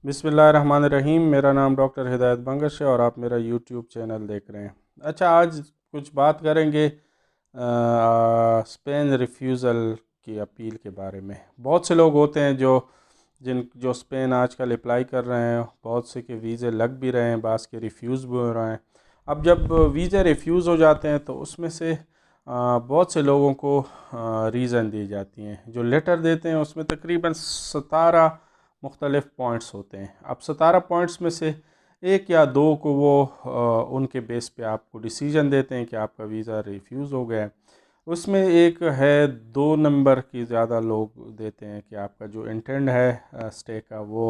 बिस्मिल्लाहिर्रहमानिर्रहीम। मेरा नाम डॉक्टर हिदायत बंगश है और आप मेरा यूट्यूब चैनल देख रहे हैं। अच्छा, आज कुछ बात करेंगे स्पेन रिफ्यूज़ल की अपील के बारे में। बहुत से लोग होते हैं जो स्पेन आजकल अप्लाई कर रहे हैं, बहुत से के वीज़े लग भी रहे हैं, बाज़ के रिफ्यूज़ भी हो रहे हैं। अब जब वीज़े रिफ्यूज़ हो जाते हैं तो उसमें से बहुत से लोगों को रीज़न दी जाती हैं। जो लेटर देते हैं उसमें तकरीबन 17 मुख्तलिफ़ पॉइंट्स होते हैं। अब 17 पॉइंट्स में से एक या दो को वो उनके बेस पे आपको डिसीजन देते हैं कि आपका वीज़ा रिफ्यूज़ हो गया है। उसमें एक है 2 नंबर की ज़्यादा लोग देते हैं कि आपका जो इंटेंड है स्टे का वो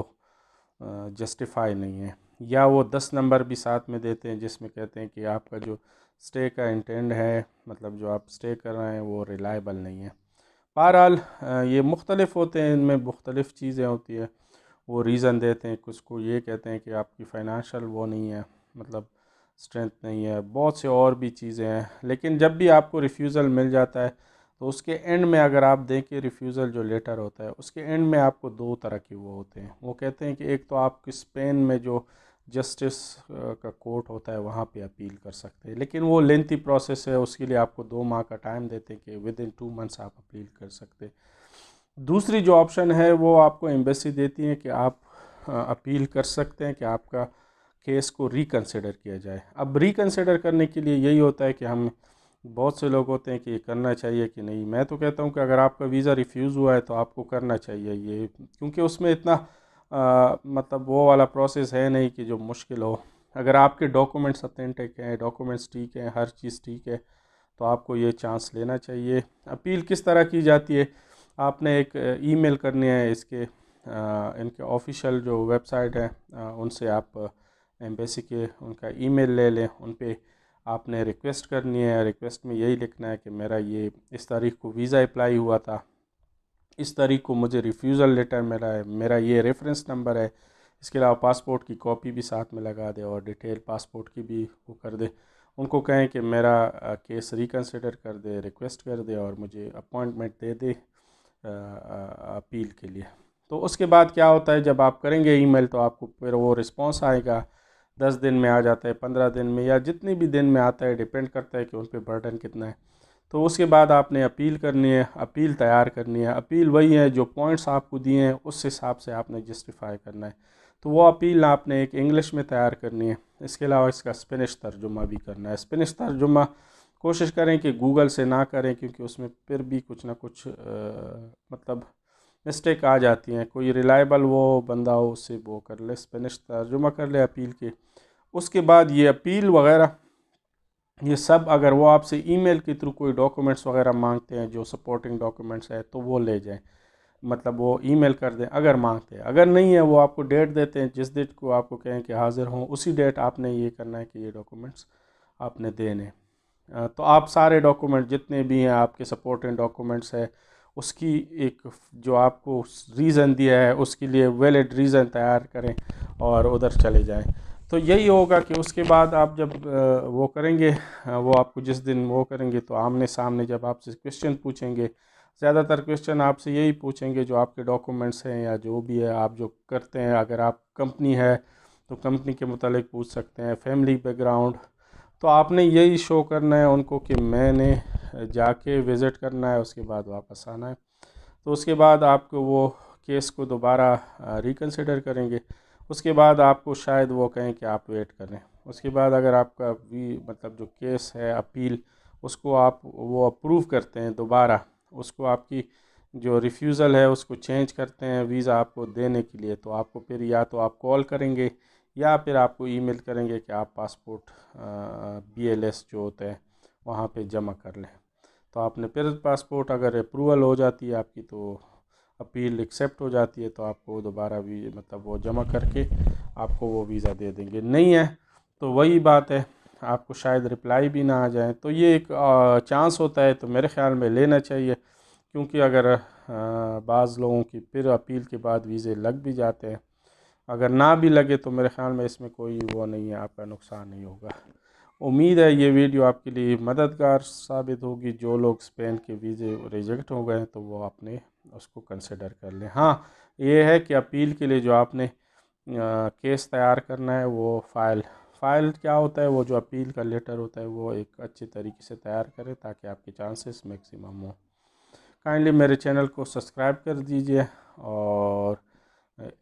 जस्टिफाई नहीं है, या वो 10 नंबर भी साथ में देते हैं जिसमें कहते हैं कि आपका जो स्टे का इंटेंड है, मतलब जो आप स्टे कर रहे हैं, वो रिलायबल नहीं है। बहरहाल ये मुख्तलिफ़ होते हैं, इनमें मुख्तलिफ़ चीज़ें होती है। वो रीज़न देते हैं, कुछ को ये कहते हैं कि आपकी फ़ाइनेंशियल वो नहीं है, मतलब स्ट्रेंथ नहीं है, बहुत से और भी चीज़ें हैं। लेकिन जब भी आपको रिफ्यूज़ल मिल जाता है तो उसके एंड में अगर आप देखें, रिफ्यूज़ल जो लेटर होता है उसके एंड में आपको दो तरह के वो होते हैं। वो कहते हैं कि एक तो आप स्पेन में जो जस्टिस का कोर्ट होता है वहाँ पे अपील कर सकते हैं, लेकिन वो लेंथी प्रोसेस है, उसके लिए आपको 2 माह का टाइम देते हैं कि विद इन 2 मंथ्स आप अपील कर सकते हैं। दूसरी जो ऑप्शन है वो आपको एम्बेसी देती है कि आप अपील कर सकते हैं कि आपका केस को रिकंसिडर किया जाए। अब रिकंसिडर करने के लिए यही होता है कि हम, बहुत से लोग होते हैं कि करना चाहिए कि नहीं। मैं तो कहता हूँ कि अगर आपका वीज़ा रिफ्यूज़ हुआ है तो आपको करना चाहिए ये, क्योंकि उसमें इतना मतलब वो वाला प्रोसेस है नहीं कि जो मुश्किल हो। अगर आपके डॉक्यूमेंट्स अथेंटिक हैं, डॉक्यूमेंट्स ठीक हैं, हर चीज़ ठीक है, तो आपको ये चांस लेना चाहिए। अपील किस तरह की जाती है, आपने एक ईमेल करनी है इनके ऑफिशियल जो वेबसाइट है, उनसे आप एम्बेसी के उनका ईमेल ले लें। उन पे आपने रिक्वेस्ट करनी है। रिक्वेस्ट में यही लिखना है कि मेरा ये इस तारीख को वीज़ा अप्लाई हुआ था, इस तारीख को मुझे रिफ्यूज़ल लेटर मिला है, मेरा ये रेफरेंस नंबर है। इसके अलावा पासपोर्ट की कॉपी भी साथ में लगा दे और डिटेल पासपोर्ट की भी वो कर दे। उनको कहें कि मेरा केस रिकंसिडर कर दे, रिक्वेस्ट कर दे और मुझे अपॉइंटमेंट दे दे अपील के लिए। तो उसके बाद क्या होता है, जब आप करेंगे ईमेल तो आपको फिर वो रिस्पांस आएगा। 10 दिन में आ जाता है, 15 दिन में, या जितनी भी दिन में आता है, डिपेंड करता है कि उन पर बर्डन कितना है। तो उसके बाद आपने अपील करनी है, अपील तैयार करनी है। अपील वही है जो पॉइंट्स आपको दिए हैं उस हिसाब से आपने जस्टिफाई करना है। तो वो अपील आपने एक इंग्लिश में तैयार करनी है। इसके अलावा इसका स्पेनिश तर्जुमा भी करना है। स्पेनिश तर्जुमा कोशिश करें कि गूगल से ना करें, क्योंकि उसमें फिर भी कुछ ना कुछ मतलब मिस्टेक आ जाती हैं। कोई रिलायबल वो बंदा हो उससे वो कर ले, स्पेनिश तर्जुमा कर ले अपील के। उसके बाद ये अपील वगैरह ये सब, अगर वो आपसे ईमेल के थ्रू कोई डॉक्यूमेंट्स वगैरह मांगते हैं जो सपोर्टिंग डॉक्यूमेंट्स है, तो वो ले जाएं। मतलब वो ईमेल कर दें अगर मांगते हैं। अगर नहीं है, वो आपको डेट देते हैं, जिस डेट को आपको कहें कि हाज़िर हों उसी डेट आपने ये करना है कि ये डॉक्यूमेंट्स आपने देने। तो आप सारे डॉक्यूमेंट जितने भी हैं आपके सपोर्टिंग डॉक्यूमेंट्स है, उसकी एक जो आपको रीज़न दिया है उसके लिए वैलिड रीज़न तैयार करें और उधर चले जाएं। तो यही होगा कि उसके बाद आप जब वो करेंगे, वो आपको जिस दिन वो करेंगे तो आमने सामने जब आपसे क्वेश्चन पूछेंगे, ज़्यादातर क्वेश्चन आपसे यही पूछेंगे जो आपके डॉक्यूमेंट्स हैं या जो भी है आप जो करते हैं। अगर आप कंपनी है तो कंपनी के मुतालिक पूछ सकते हैं, फैमिली बैकग्राउंड। तो आपने यही शो करना है उनको कि मैंने जाके विज़िट करना है, उसके बाद वापस आना है। तो उसके बाद आपको वो केस को दोबारा रिकंसिडर करेंगे। उसके बाद आपको शायद वो कहें कि आप वेट करें। उसके बाद अगर आपका भी मतलब जो केस है अपील, उसको आप वो अप्रूव करते हैं दोबारा, उसको आपकी जो रिफ्यूज़ल है उसको चेंज करते हैं वीज़ा आपको देने के लिए, तो आपको फिर या तो आप कॉल करेंगे या फिर आपको ईमेल करेंगे कि आप पासपोर्ट BLS जो होता है वहाँ पे जमा कर लें। तो आपने फिर पासपोर्ट अगर अप्रूवल हो जाती है आपकी, तो अपील एक्सेप्ट हो जाती है, तो आपको दोबारा भी मतलब वो जमा करके आपको वो वीज़ा दे देंगे। नहीं है तो वही बात है, आपको शायद रिप्लाई भी ना आ जाए। तो ये एक चांस होता है, तो मेरे ख़्याल में लेना चाहिए, क्योंकि अगर बाज़ लोगों की फिर अपील के बाद वीज़े लग भी जाते हैं। अगर ना भी लगे तो मेरे ख़्याल में इसमें कोई वो नहीं है, आपका नुकसान नहीं होगा। उम्मीद है ये वीडियो आपके लिए मददगार साबित होगी। जो लोग स्पेन के वीज़े रिजेक्ट हो गए हैं तो वो आपने उसको कंसिडर कर लें। हाँ, ये है कि अपील के लिए जो आपने केस तैयार करना है, वो फ़ाइल क्या होता है, वो जो अपील का लेटर होता है वो एक अच्छे तरीके से तैयार करें ताकि आपके चांसेस मैक्सिमम हो। काइंडली मेरे चैनल को सब्सक्राइब कर दीजिए, और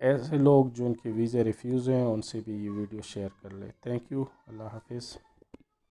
ऐसे लोग जो उनके वीज़े रिफ्यूज़ हैं उनसे भी ये वीडियो शेयर कर ले। Thank you. अल्लाह हाफिज़।